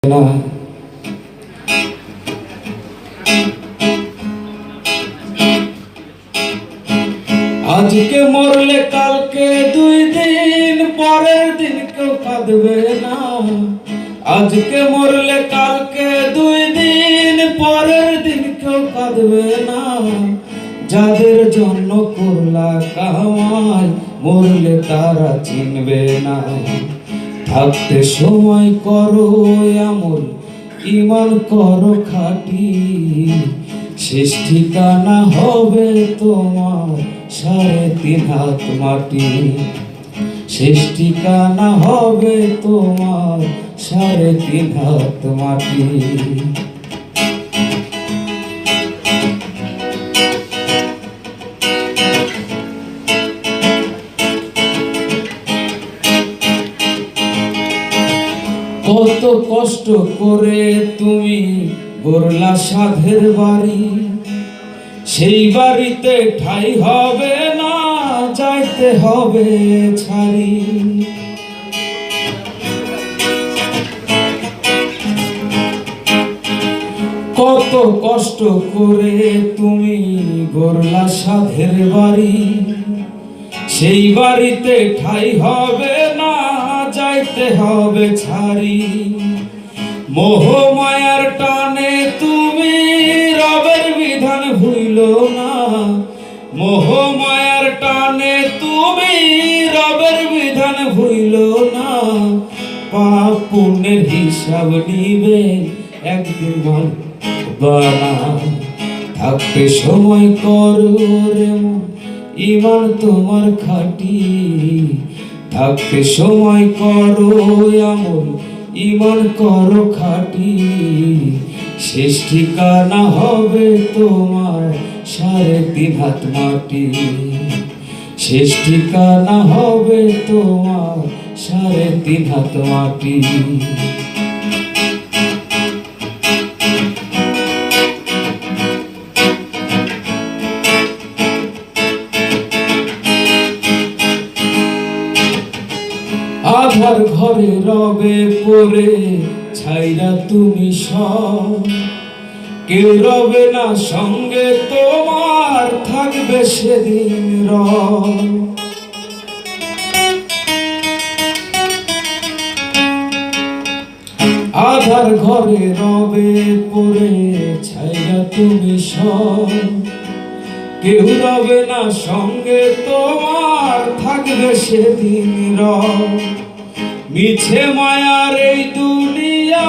না। আজকে মরলে কালকে 2 দিন পরের দিন কেউ কাঁদবে না। আজকে মরলে কালকে 2 দিন পরের দিন কেউ কাঁদবে না। যাদের জন্য করলা কামাই মরলে তারা চিনবে না। থাকতে সময় করো আমল, ঈমান করো খাঁটি, শেষ ঠিকানা হবে তোমার 3.5 হাত মাটি। শেষ ঠিকানা হবে তোমার 3.5 হাত মাটি। কত কষ্ট করে তুমি গড়লা সাধের বাড়ি, সেই বাড়িতে ঠাই হবে না, যাইতে হবে ছাড়ি। কত কষ্ট করে তুমি গড়লা সাধের বাড়ি, সেই বাড়িতে ঠাই হবে না, যাইতে হবে ছাড়ি। মোহ মায়ার টানে তুমি রবের বিধান ভুইলো না। মোহ মায়ার টানে তুমি রবের বিধান ভুইলো না। পাপ পুণ্যের হিসাব নিবে একদিন বানা। থাকতে সময় করো রে ঈমান তোমার খাঁটি, থাকতে সময় করো আমল, ঈমান করো খাঁটি। শেষ ঠিকানা হবে তোমার 3.5 হাত মাটি। শেষ ঠিকানা হবে তোমার 3.5 হাত মাটি। আধার ঘরে রবে পড়ে ছাইরা তুমি সব, কেউ রবে না সঙ্গে তোমার, থাকবে সেদিন রব। আধার ঘরে রবে পড়ে ছাইরা তুমি সব, কেউ রবে না সঙ্গে তোমার, থাকবে সেদিন রব। মিছে মায়ার এই দুনিয়া